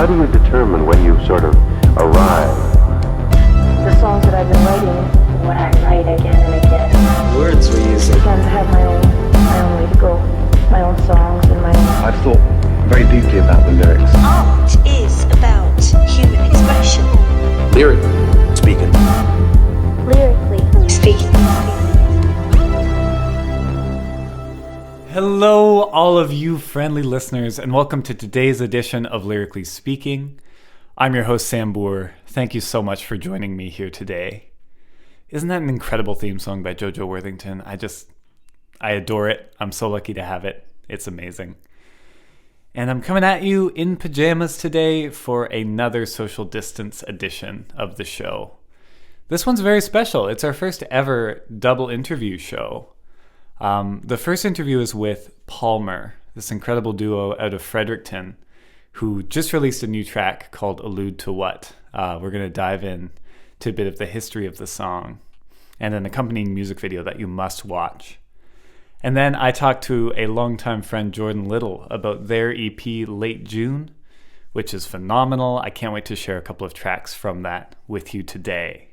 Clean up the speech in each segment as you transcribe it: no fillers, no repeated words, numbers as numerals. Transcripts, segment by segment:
How do you determine when you've sort of arrived? The songs that I've been writing, what I write again and again. Words we're using. I have my own way to go, my own songs and my own. I've thought very deeply about the lyrics. Art is about human expression. Lyrically speaking. Lyrically speaking. Hello, all of you friendly listeners, and welcome to today's edition of Lyrically Speaking. I'm your host, Sam Boer. Thank you so much for joining me here today. Isn't that an incredible theme song by JoJo Worthington? I adore it. I'm so lucky to have it. It's amazing. And I'm coming at you in pajamas today for another social distance edition of the show. This one's very special. It's our first ever double interview show. The first interview is with Pallmer, this incredible duo out of Fredericton, who just released a new track called Allude to What. We're going to dive in to a bit of the history of the song and an accompanying music video that you must watch. And then I talked to a longtime friend, Jordan Little, about their EP Late June, which is phenomenal. I can't wait to share a couple of tracks from that with you today.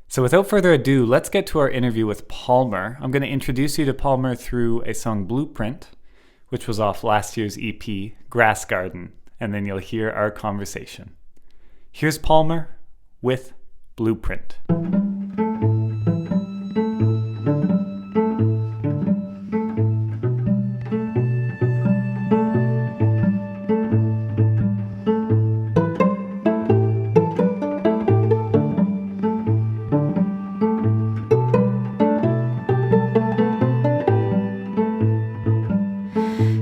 So without further ado, let's get to our interview with Pallmer. I'm going to introduce you to Pallmer through a song Blueprint, which was off last year's EP, Grass Garden, and then you'll hear our conversation. Here's Pallmer with Blueprint.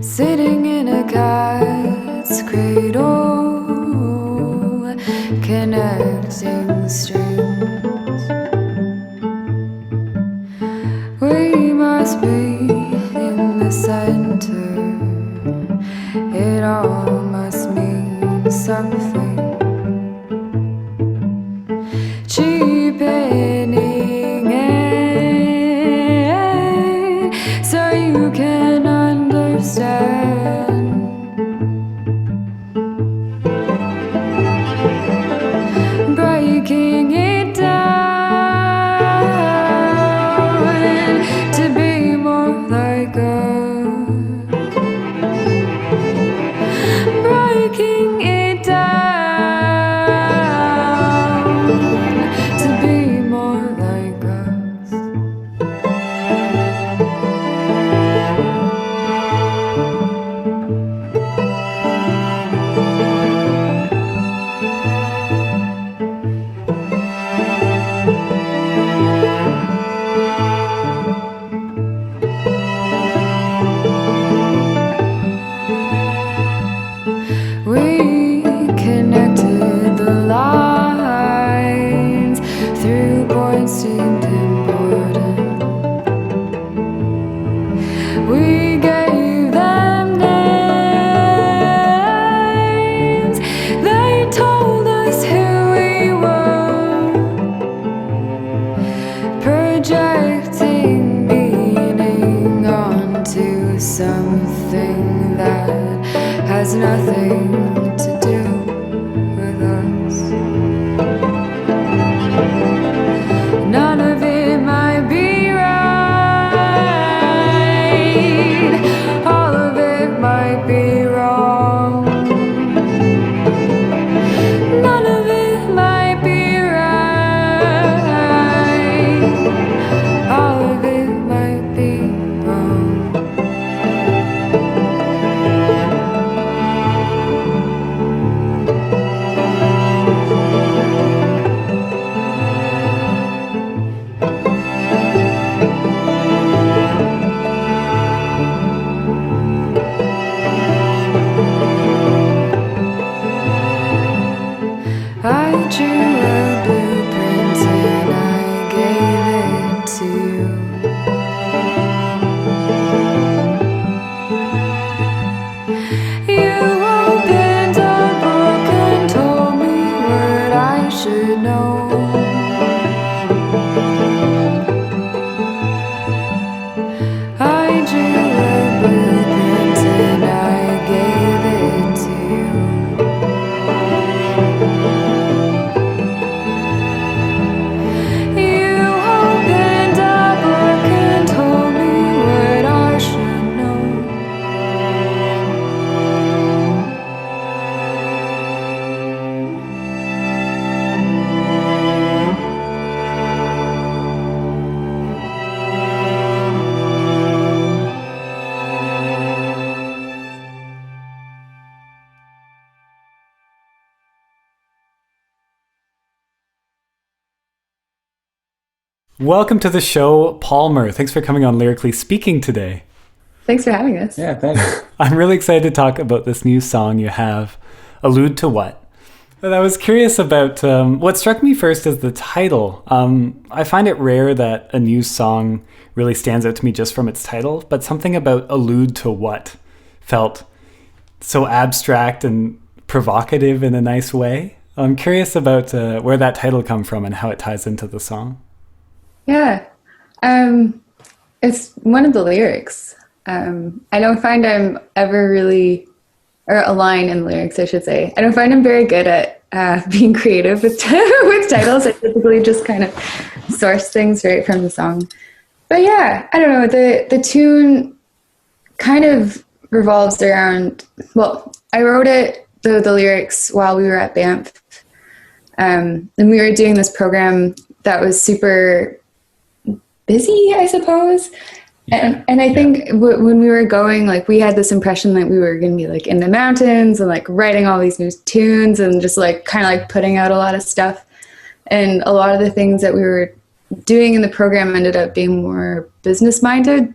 Sitting in a cat's cradle, connecting strings. We must be in the center. It all must mean something. Cheapening it so you can understand. Breaking it down to be more like us. Breaking it down to be more like us. We connected the lines through points seemed important. We gave them names. They told us who we were, projecting meaning onto something that has nothing to do with us. None of it might be right. All of it might be wrong. None of it might be right. All of it might be wrong. Welcome to the show, Pallmer. Thanks for coming on Lyrically Speaking today. Thanks for having us. Yeah, thanks. I'm really excited to talk about this new song you have, Allude to What? But I was curious about, what struck me first is the title. I find it rare that a new song really stands out to me just from its title, but something about Allude to What felt so abstract and provocative in a nice way. I'm curious about where that title come from and how it ties into the song. Yeah. It's one of the lyrics. I don't find I'm ever really, or a line in the lyrics, I should say. I don't find I'm very good at being creative with with titles. I typically just kind of source things right from the song. But yeah, I don't know. The tune kind of revolves around, well, I wrote the lyrics while we were at Banff. And we were doing this program that was super busy, I suppose. And I think when we were going, like, we had this impression that we were going to be like in the mountains and like writing all these new tunes and just like kind of like putting out a lot of stuff. And a lot of the things that we were doing in the program ended up being more business minded,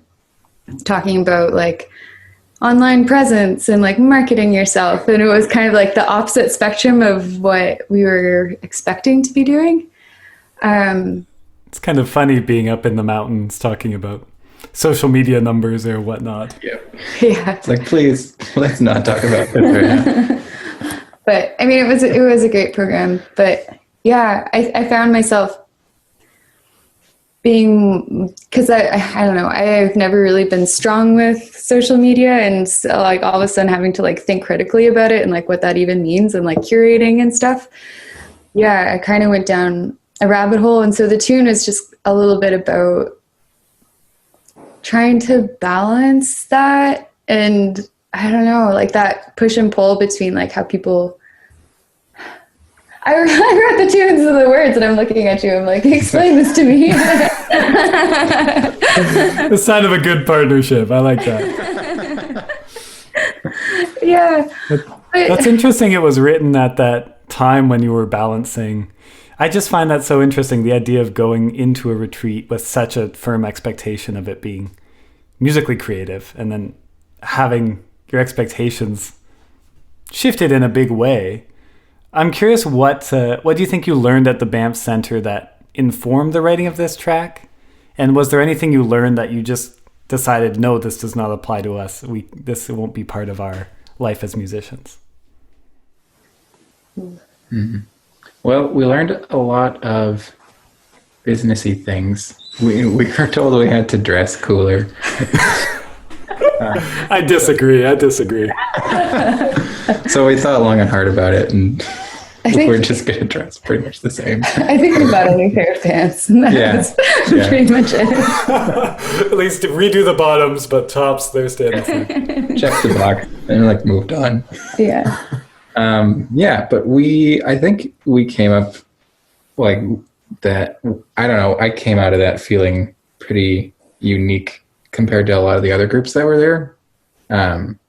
talking about like online presence and like marketing yourself. And it was kind of like the opposite spectrum of what we were expecting to be doing. It's kind of funny being up in the mountains talking about social media numbers or whatnot. Yeah. It's like, please, let's not talk about this right now. But I mean, it was a great program. But yeah, I found myself being, because I don't know, I've never really been strong with social media, and so like all of a sudden having to like think critically about it and like what that even means and like curating and stuff. Yeah, I kind of went down a rabbit hole. And so the tune is just a little bit about trying to balance that, and I don't know, like that push and pull between like how people, I wrote the tunes and the words and I'm looking at you, I'm like, explain this to me. The sign of a good partnership. I like that. Yeah. That's interesting. It was written at that time when you were balancing. I just find that so interesting, the idea of going into a retreat with such a firm expectation of it being musically creative, and then having your expectations shifted in a big way. I'm curious, what do you think you learned at the Banff Center that informed the writing of this track? And was there anything you learned that you just decided, no, this does not apply to us. This won't be part of our life as musicians? Mm-hmm. Well, we learned a lot of businessy things. We were told we had to dress cooler. I disagree. So we thought long and hard about it, and we're just going to dress pretty much the same. I think we bought a new pair of pants, and that's pretty much it. At least redo the bottoms, but tops, they're staying the same. Check the box, and like moved on. Yeah. But I think we came up like that. I don't know. I came out of that feeling pretty unique compared to a lot of the other groups that were there.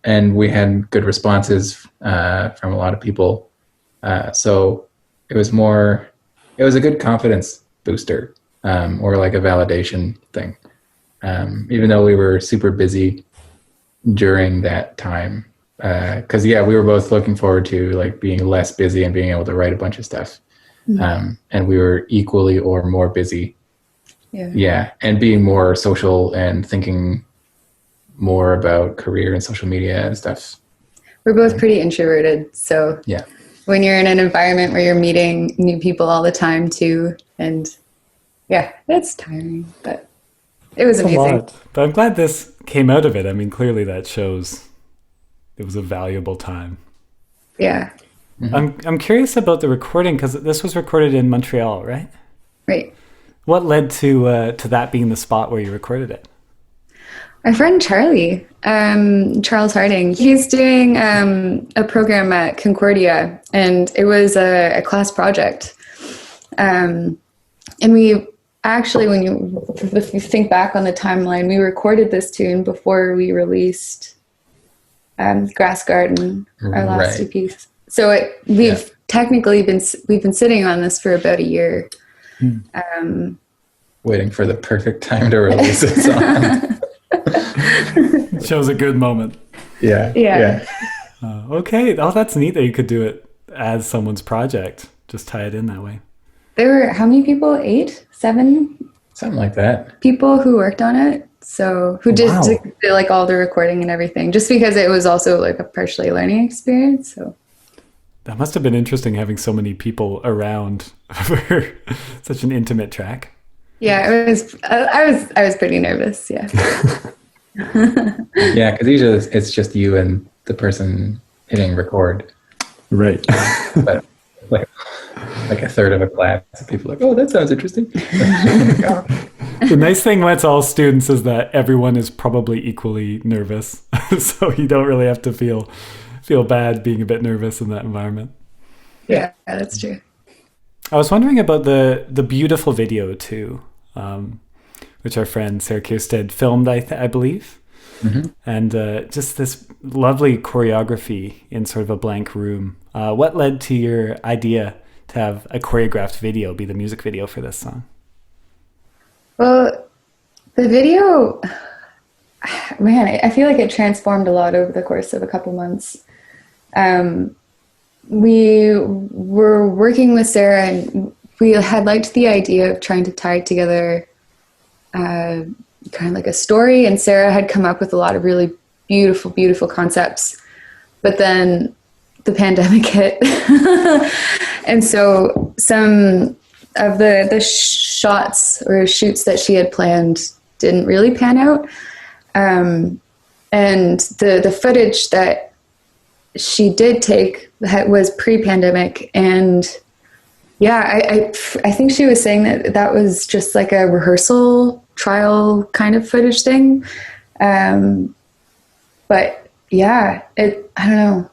And we had good responses from a lot of people. So it was a good confidence booster, or like a validation thing. Even though we were super busy during that time. Because we were both looking forward to like being less busy and being able to write a bunch of stuff. Mm-hmm. And we were equally or more busy. Yeah. And being more social and thinking more about career and social media and stuff. We're both pretty introverted. So when you're in an environment where you're meeting new people all the time too, and it's tiring, but it was amazing. But I'm glad this came out of it. I mean, clearly that shows it was a valuable time. Yeah. Mm-hmm. I'm curious about the recording, because this was recorded in Montreal, right? Right. What led to that being the spot where you recorded it? My friend Charlie, Charles Harding, he's doing a program at Concordia, and it was a class project. And we actually, if you think back on the timeline, we recorded this tune before we released Grass Garden, our last EP. So we've technically been sitting on this for about a year. waiting for the perfect time to release a song. Shows a good moment. Yeah. Okay. Oh, that's neat that you could do it as someone's project. Just tie it in that way. There were how many people? 8, 7 Something like that. people who worked on it. So who just did like all the recording and everything, just because it was also like a partially learning experience. So That must have been interesting having so many people around for such an intimate track. yeah, it was. I was pretty nervous. Yeah. Yeah, because usually it's just you and the person hitting record. Right. But like a third of a class, people are like, oh, that sounds interesting. The nice thing when it's all students is that everyone is probably equally nervous. So you don't really have to feel bad being a bit nervous in that environment. Yeah, that's true. I was wondering about the beautiful video too, which our friend Sarah Kierstead filmed, I believe. Mm-hmm. And just this lovely choreography in sort of a blank room. What led to your idea to have a choreographed video be the music video for this song? Well, the video, man, I feel like it transformed a lot over the course of a couple months. We were working with Sarah, and we had liked the idea of trying to tie together kind of like a story, and Sarah had come up with a lot of really beautiful, beautiful concepts. But then the pandemic hit. And so some of the shots or shoots that she had planned didn't really pan out. And the footage that she did take was pre-pandemic. And yeah, I think she was saying that was just like a rehearsal trial kind of footage thing. But yeah, I don't know.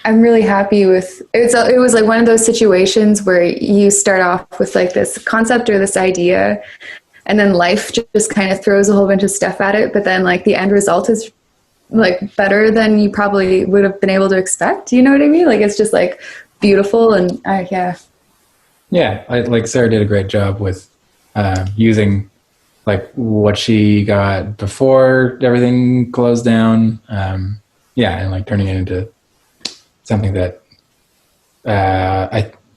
I'm really happy with it. It was like one of those situations where you start off with like this concept or this idea, and then life just kind of throws a whole bunch of stuff at it. But then like the end result is like better than you probably would have been able to expect. You know what I mean? Like it's just like beautiful and yeah. Yeah, like Sarah did a great job with using like what she got before everything closed down. And like turning it into something that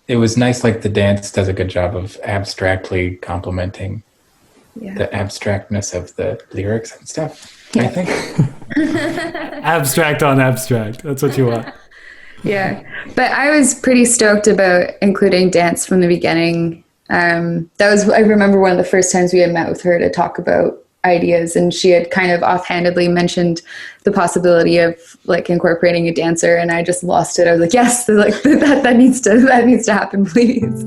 it was nice. Like the dance does a good job of abstractly complementing the abstractness of the lyrics and stuff. Yeah. I think Abstract on abstract. That's what you want. Yeah, but I was pretty stoked about including dance from the beginning. I remember one of the first times we had met with her to talk about ideas, and she had kind of offhandedly mentioned the possibility of like incorporating a dancer, and I just lost it. I was like, yes, like that needs to happen, please.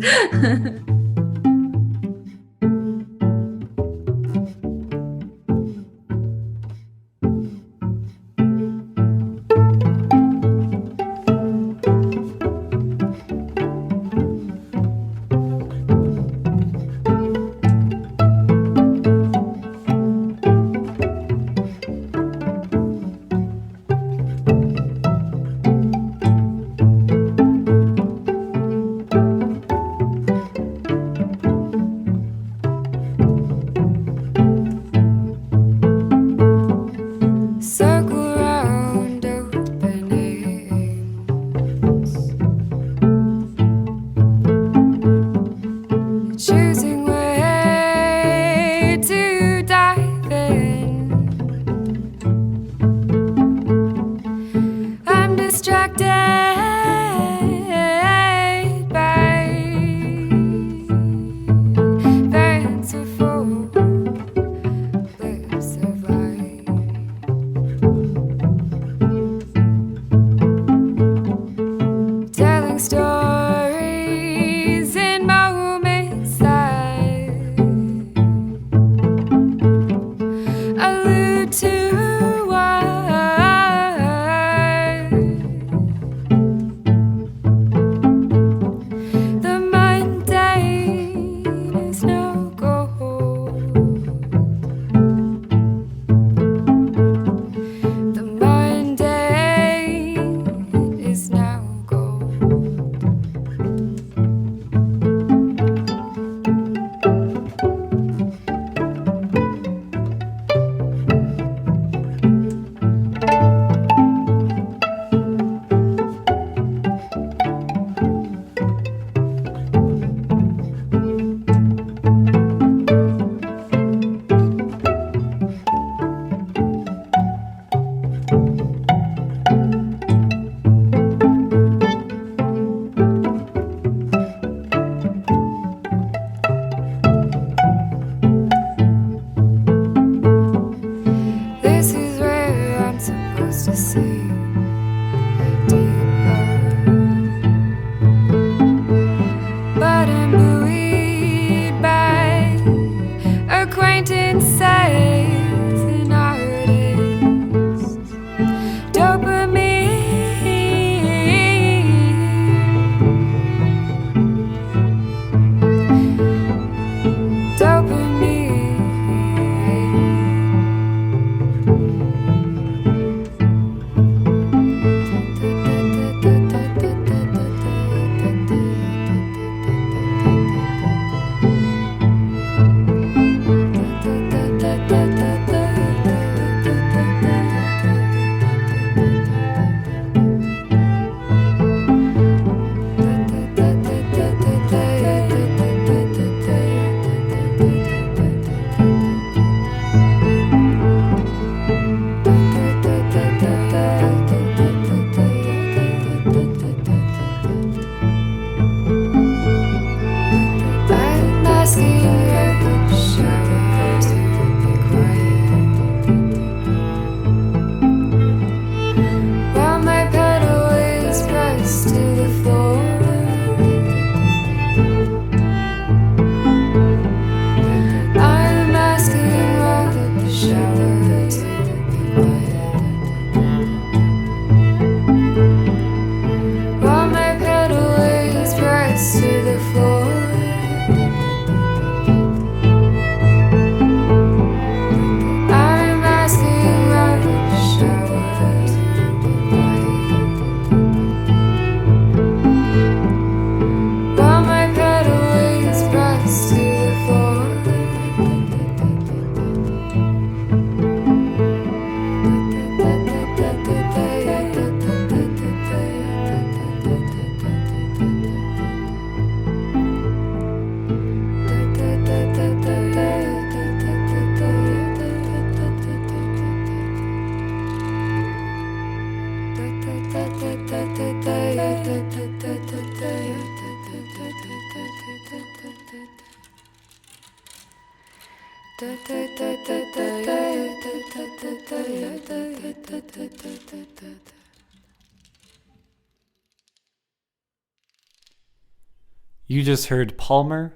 You just heard Pallmer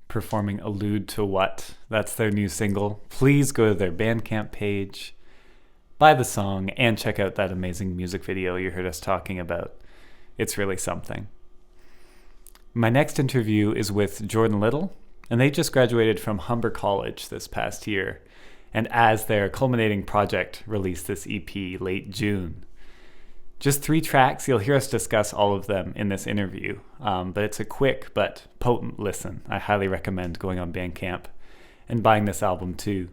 performing Allude to What? That's their new single. Please go to their Bandcamp page, buy the song, and check out that amazing music video you heard us talking about. It's really something. My next interview is with Jordan Little, and they just graduated from Humber College this past year, and as their culminating project released this EP late June. Just 3 tracks, you'll hear us discuss all of them in this interview, but it's a quick but potent listen. I highly recommend going on Bandcamp and buying this album too.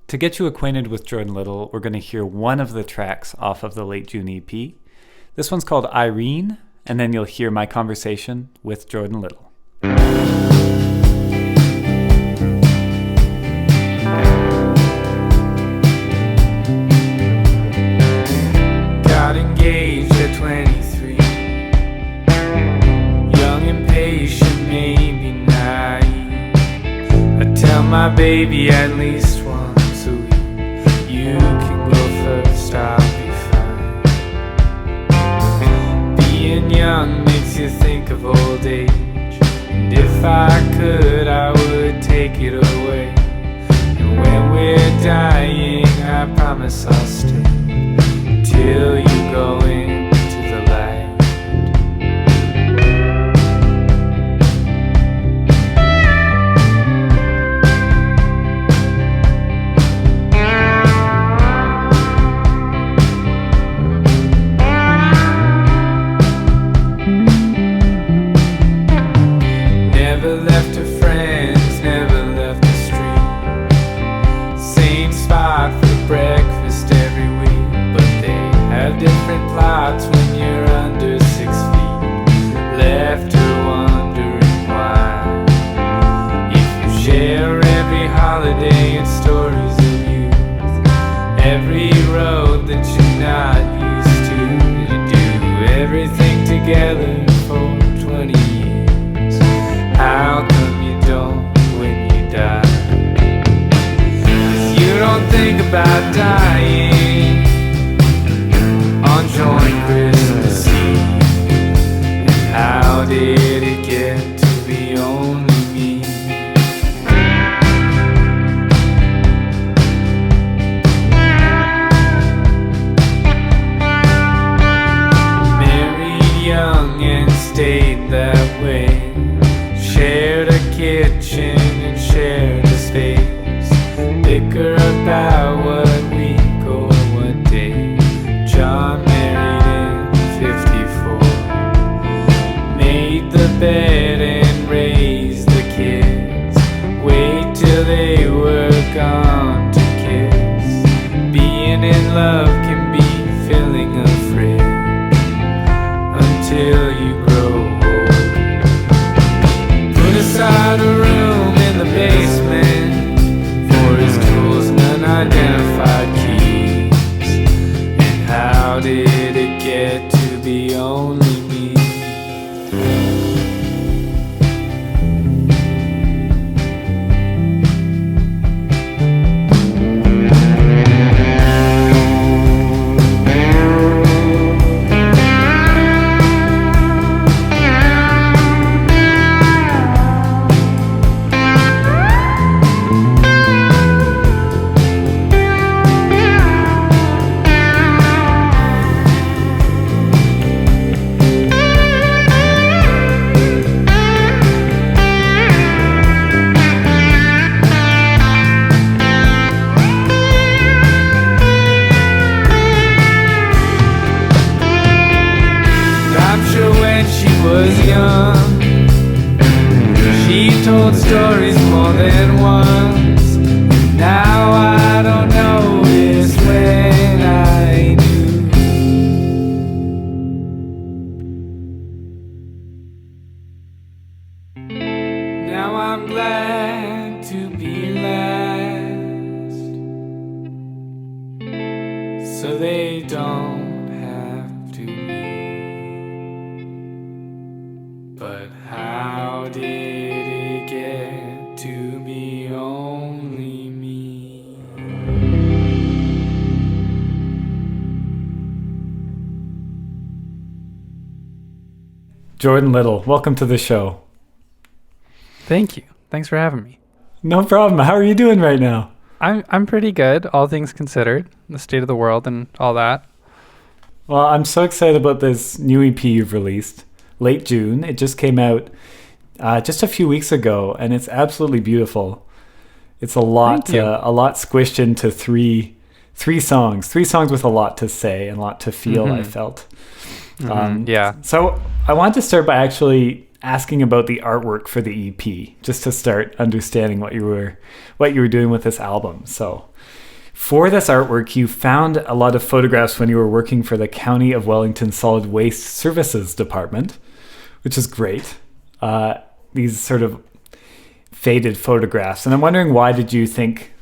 To get you acquainted with Jordan Little, we're going to hear one of the tracks off of the late June EP. This one's called Irene, and then you'll hear my conversation with Jordan Little. Got engaged at 23, young, impatient, maybe naive. I tell my baby at least once a week, you can go first, I'll be fine. Being young makes you think of old age, and if I could, I would take it away. And when we're dying, I promise I'll stay till you go into the light. Never left her friends, never left the street. Same spot for breakfast every week, but they have different plots when you're under 6 feet. Left her wondering why. If you share every holiday and stories of youth, every road that you're not used to, you do everything together for 20 years. How come you don't when you die? 'Cause you don't think about dying on joint Christmas Eve. And how did it get to be only me? Married young and stayed that way. Shared a kitchen and shared a space. Bicker about what week or what day. John married in 54. Made the bed and raised the kids. Wait till they were gone to kiss. Being in love can be filling a fridge until you grow old. Put aside a room in the basement for his tools and unidentified keys. And how did it get to be only me? Was young, she told stories more than once. Now I don't know is when I knew. Now I'm glad to be last, so they don't have to be. But how did it get to be only me? Jordan Little, welcome to the show. Thank you. Thanks for having me. No problem. How are you doing right now? I'm pretty good, all things considered, the state of the world and all that. Well, I'm so excited about this new EP you've released, late June. It just came out just a few weeks ago, and it's absolutely beautiful. It's a lot squished into three songs with a lot to say and a lot to feel. I felt. So I want to start by actually asking about the artwork for the EP, just to start understanding what you were doing with this album. So for this artwork, you found a lot of photographs when you were working for the County of Wellington Solid Waste Services Department, which is great. These sort of faded photographs. And I'm wondering, why did you think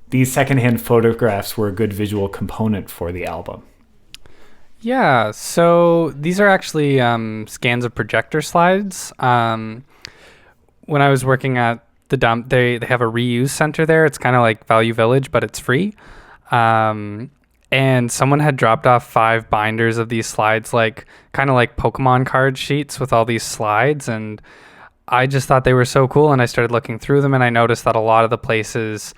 these secondhand photographs were a good visual component for the album? Yeah, so these are actually scans of projector slides. When I was working at the dump, they have a reuse center there. It's kind of like Value Village, but it's free. And someone had dropped off 5 binders of these slides, kind of like Pokemon card sheets with all these slides. And I just thought they were so cool. And I started looking through them, and I noticed that a lot of the places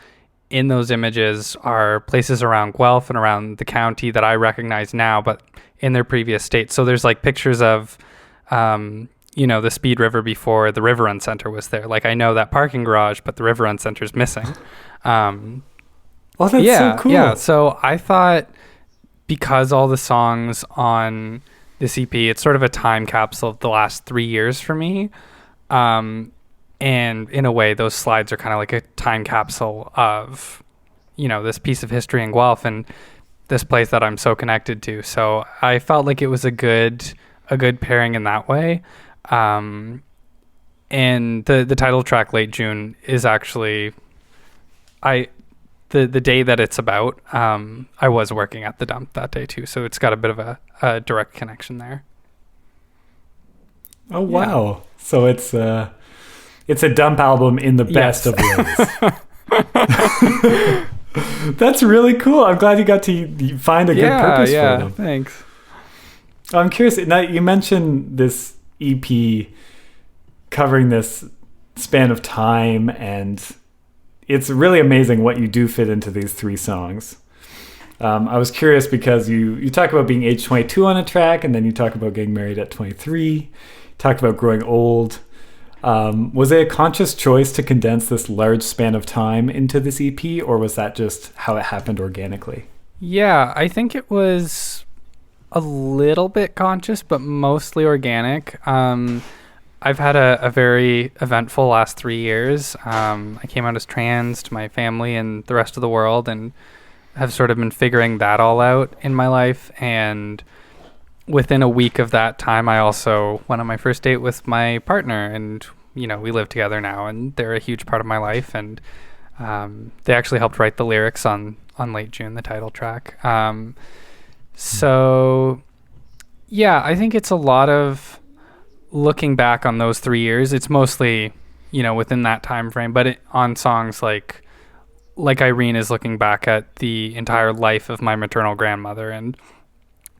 in those images are places around Guelph and around the county that I recognize now, but in their previous state. So there's pictures of, the Speed River before the River Run Center was there. I know that parking garage, but the River Run Center is missing. Well, that's so cool. Yeah. So I thought, because all the songs on this EP, it's sort of a time capsule of the last 3 years for me. And in a way, those slides are kind of like a time capsule of, this piece of history in Guelph and this place that I'm so connected to. So I felt like it was a good pairing in that way. And the title track, Late June, is actually, the day that it's about, I was working at the dump that day too. So it's got a bit of a direct connection there. Oh, wow. Yeah. So it's a dump album in the best of ways. That's really cool. I'm glad you got to find a good purpose for them. Thanks. I'm curious. Now, you mentioned this EP covering this span of time, and it's really amazing what you do fit into these 3 songs. I was curious because you talk about being age 22 on a track, and then you talk about getting married at 23. Talked about growing old. Was it a conscious choice to condense this large span of time into this EP, or was that just how it happened organically? Yeah, I think it was a little bit conscious, but mostly organic. I've had a very eventful last 3 years. I came out as trans to my family and the rest of the world, and have sort of been figuring that all out in my life. And within a week of that time, I also went on my first date with my partner, and we live together now, and they're a huge part of my life. And they actually helped write the lyrics on Late June, the title track. So yeah, I think it's a lot of looking back on those 3 years. It's mostly within that time frame, but on songs like Irene is looking back at the entire life of my maternal grandmother and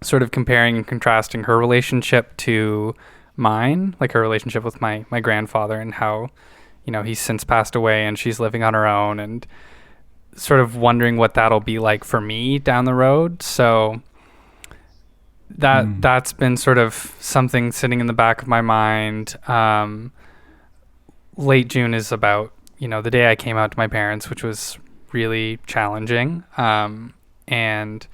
sort of comparing and contrasting her relationship to mine, like her relationship with my grandfather, and how, he's since passed away and she's living on her own, and sort of wondering what that'll be like for me down the road. So that's been sort of something sitting in the back of my mind. Late June is about, the day I came out to my parents, which was really challenging. And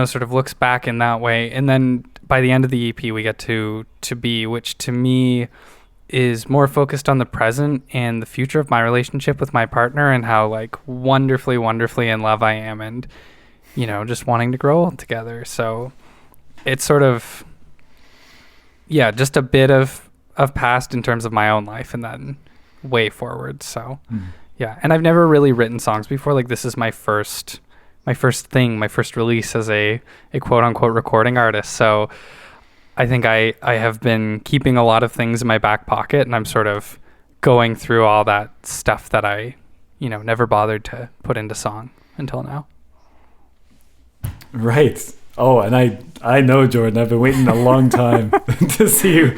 sort of looks back in that way. And then by the end of the EP, we get to Be, which to me is more focused on the present and the future of my relationship with my partner, and how wonderfully in love I am, and just wanting to grow old together. So it's sort of, just a bit of past in terms of my own life, and then way forward. So and I've never really written songs before. This is my first release as a quote unquote recording artist. So I think I have been keeping a lot of things in my back pocket, and I'm sort of going through all that stuff that I, never bothered to put into song until now. Right. Oh, and I know, Jordan. I've been waiting a long time to see you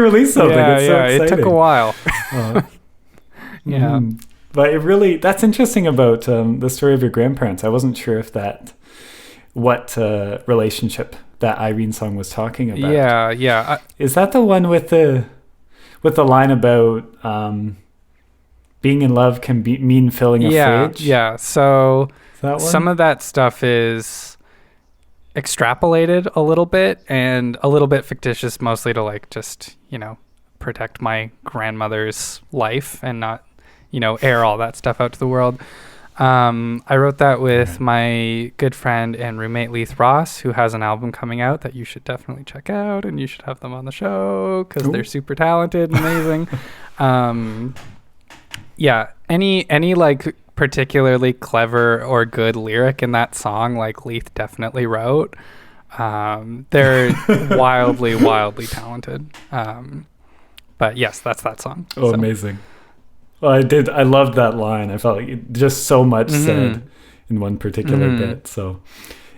release something. It's so exciting. It took a while. Yeah. But that's interesting about the story of your grandparents. I wasn't sure if what relationship that Irene song was talking about. Yeah. Is that the one with the line about being in love can mean filling a fridge? Yeah. So some of that stuff is extrapolated a little bit and a little bit fictitious, mostly to like just, protect my grandmother's life and not, air all that stuff out to the world. I wrote that with my good friend and roommate Leith Ross, who has an album coming out that you should definitely check out, and you should have them on the show because they're super talented and amazing. Any like particularly clever or good lyric in that song, like Leith definitely wrote. They're wildly talented. But yes, that's that song. Oh, so. Amazing. Well, I loved that line. I felt like just so much said in one particular bit. So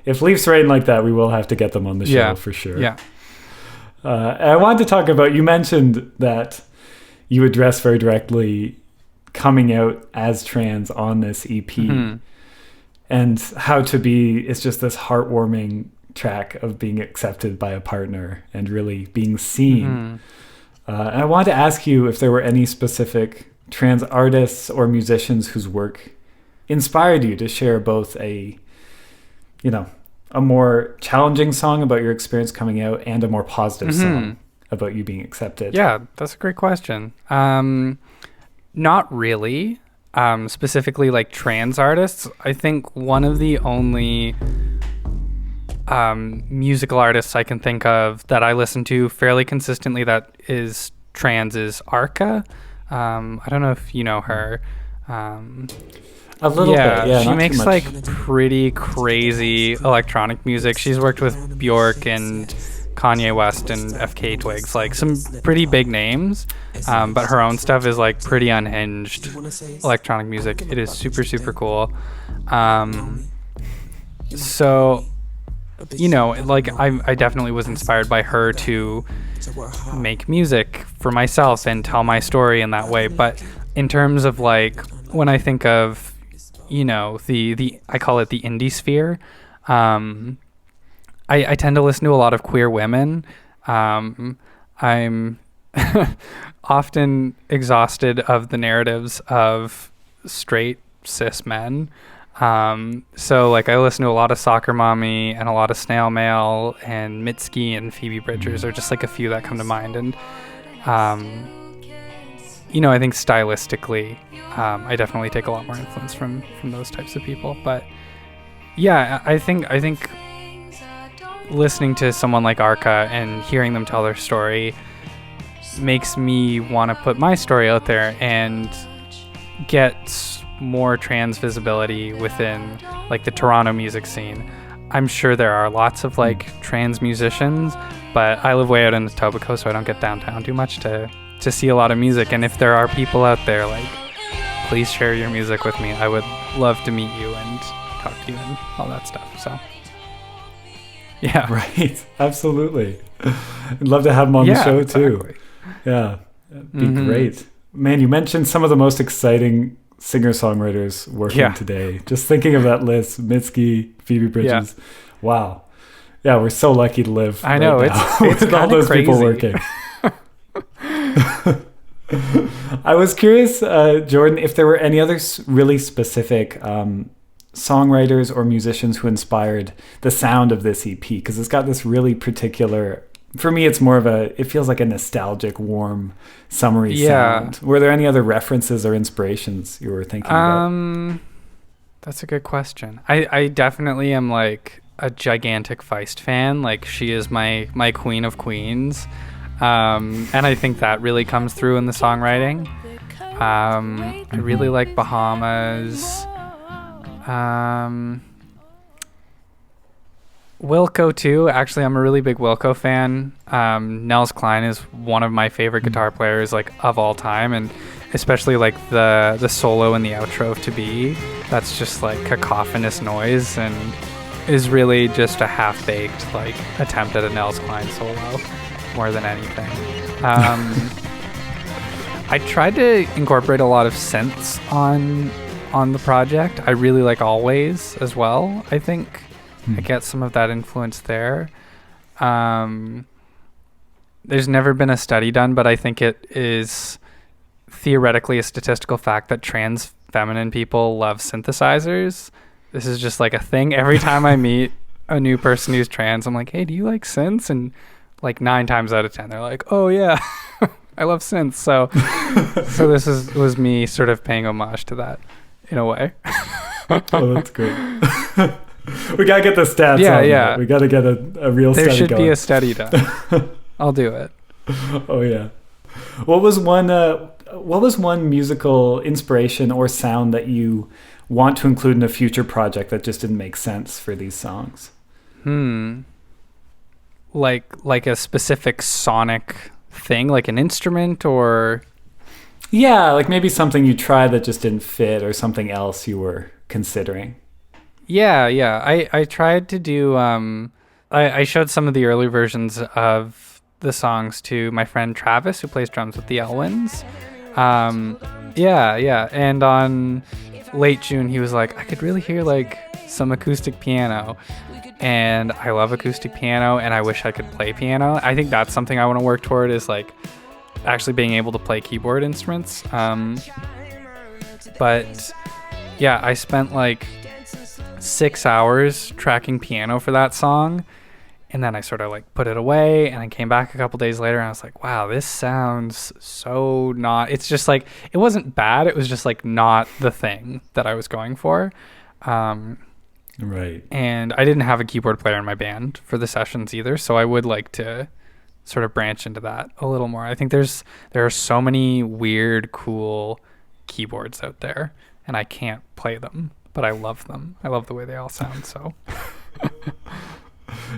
if Leaf's writing like that, we will have to get them on the show for sure. Yeah. I wanted to talk about, you mentioned that you address very directly coming out as trans on this EP and how to be, it's just this heartwarming track of being accepted by a partner and really being seen. And I wanted to ask you if there were any specific trans artists or musicians whose work inspired you to share both a more challenging song about your experience coming out and a more positive song about you being accepted. Yeah, that's a great question. Not really. Specifically like trans artists. I think one of the only musical artists I can think of that I listen to fairly consistently that is trans is Arca. I don't know if you know her. A little bit, yeah. She makes like pretty crazy electronic music. She's worked with Bjork and Kanye West and FK Twigs, like some pretty big names. But her own stuff is like pretty unhinged electronic music. It is super, super cool. So, like I definitely was inspired by her to make music for myself and tell my story in that way. But in terms of like when I think of the I call it the indie sphere, I tend to listen to a lot of queer women. I'm often exhausted of the narratives of straight cis men. So like I listen to a lot of Soccer Mommy and a lot of Snail Mail, and Mitski and Phoebe Bridgers are just like a few that come to mind. And I think stylistically I definitely take a lot more influence from those types of people. But yeah, I think listening to someone like Arca and hearing them tell their story makes me want to put my story out there and get more trans visibility within like the Toronto music scene. I'm sure there are lots of like trans musicians, but I live way out in Etobicoke, so I don't get downtown too much to see a lot of music. And if there are people out there, like, please share your music with me. I would love to meet you and talk to you and all that stuff. So yeah. Right. Absolutely. I'd love to have him on the show too. Yeah. That'd be great. Man, you mentioned some of the most exciting singer-songwriters working today. Just thinking of that list, Mitski, Phoebe Bridges. Yeah. Wow. Yeah, we're so lucky to live. I know, it's with all those crazy. people working. I was curious, Jordan, if there were any other really specific songwriters or musicians who inspired the sound of this EP, because it's got this really particular, for me it's more of it feels like a nostalgic, warm, summery sound. Were there any other references or inspirations you were thinking about? That's a good question. I definitely am like a gigantic Feist fan. Like, she is my queen of queens. And I think that really comes through in the songwriting. I really like Bahamas. Wilco too. Actually, I'm a really big Wilco fan. Nels Cline is one of my favorite guitar players like of all time, and especially like the solo in the outro of To Be. That's just like cacophonous noise, and is really just a half-baked like attempt at a Nels Cline solo more than anything. I tried to incorporate a lot of synths on the project. I really like Always as well. I think I get some of that influence there. There's never been a study done, but I think it is theoretically a statistical fact that trans feminine people love synthesizers. This is just like a thing. Every time I meet a new person who's trans, I'm like, hey, do you like synths? And like 9 times out of 10, they're like, oh yeah, I love synths. So this was me sort of paying homage to that in a way. Oh, that's great. We gotta get the stats. Yeah. We gotta get a real study going. There should be a study done. I'll do it. Oh yeah. What was one musical inspiration or sound that you want to include in a future project that just didn't make sense for these songs? Like a specific sonic thing, like an instrument, or yeah, like maybe something you tried that just didn't fit, or something else you were considering. Yeah. I tried to do I showed some of the early versions of the songs to my friend Travis, who plays drums with the Elwins. Yeah. And on late June, he was like, I could really hear like some acoustic piano. And I love acoustic piano, and I wish I could play piano. I think that's something I want to work toward, is like actually being able to play keyboard instruments. But yeah, I spent like 6 hours tracking piano for that song. And then I sort of like put it away, and I came back a couple days later and I was like, wow, this sounds so not, it's just like, it wasn't bad. It was just like not the thing that I was going for. Right. And I didn't have a keyboard player in my band for the sessions either. So I would like to sort of branch into that a little more. I think there are so many weird, cool keyboards out there, and I can't play them, but I love them. I love the way they all sound. So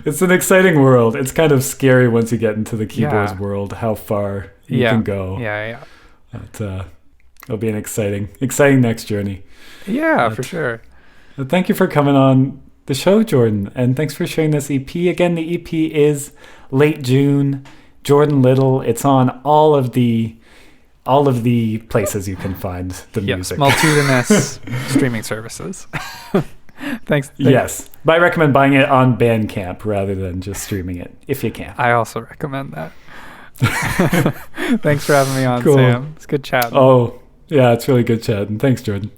it's an exciting world. It's kind of scary once you get into the keyboards world, how far you can go. Yeah. But, it'll be an exciting next journey. Yeah, for sure. Thank you for coming on the show, Jordan, and thanks for sharing this EP. Again, the EP is Late June, Jordan Little. It's on all of the places you can find the music. Multitudinous streaming services. Thanks. Yes, but I recommend buying it on Bandcamp rather than just streaming it if you can. I also recommend that. Thanks for having me on, cool. Sam. It's good chatting. Oh, yeah, it's really good chatting. Thanks, Jordan.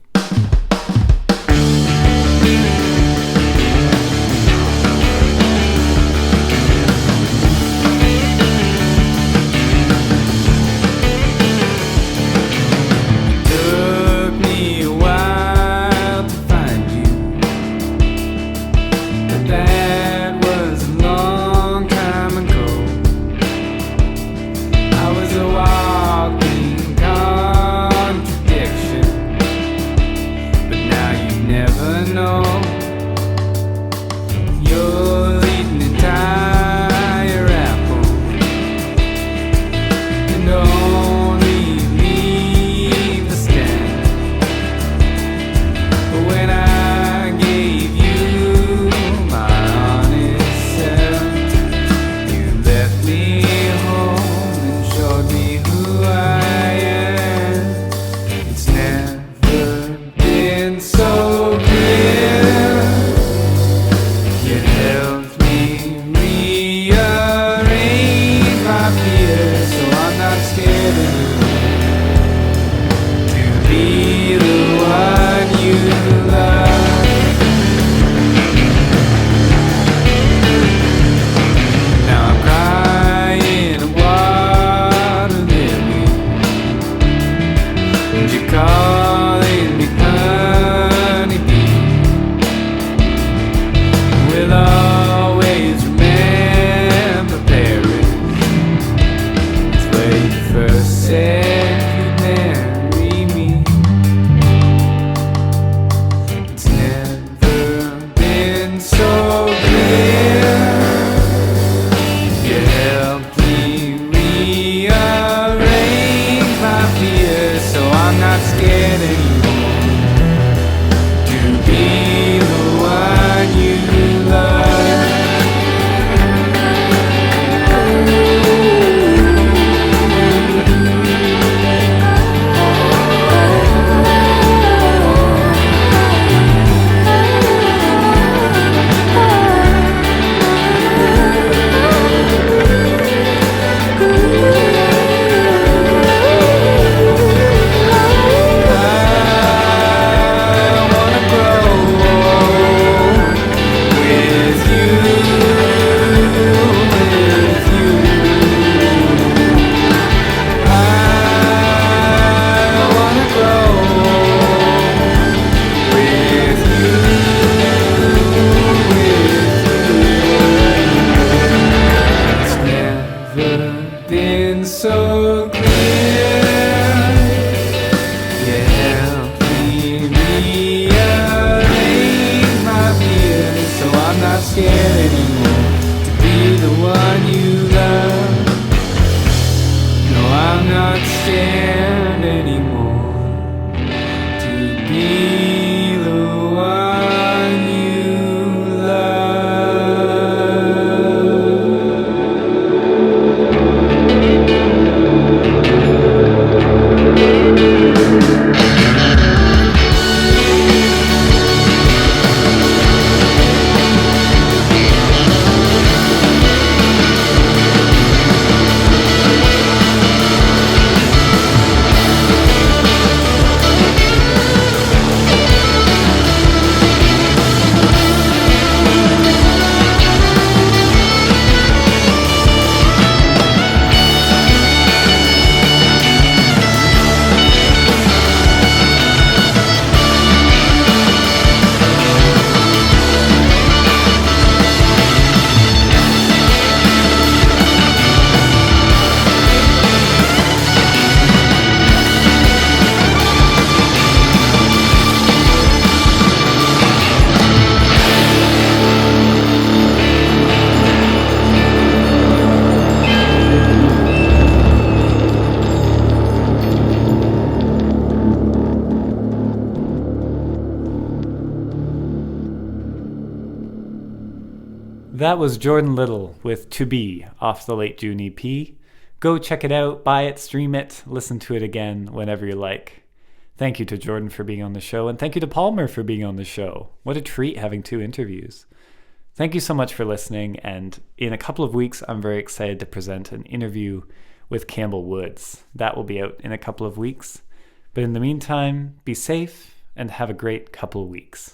so clear. You help me rearrange my fears, so I'm not scared anymore to be the one you love. No, I'm not scared anymore to be the one you love. That was Jordan Little with To Be off the late June EP. Go check it out, buy it, stream it, listen to it again whenever you like. Thank you to Jordan for being on the show, and thank you to Pallmer for being on the show. What a treat having 2 interviews. Thank you so much for listening, and in a couple of weeks, I'm very excited to present an interview with Campbell Woods. That will be out in a couple of weeks. But in the meantime, be safe and have a great couple of weeks.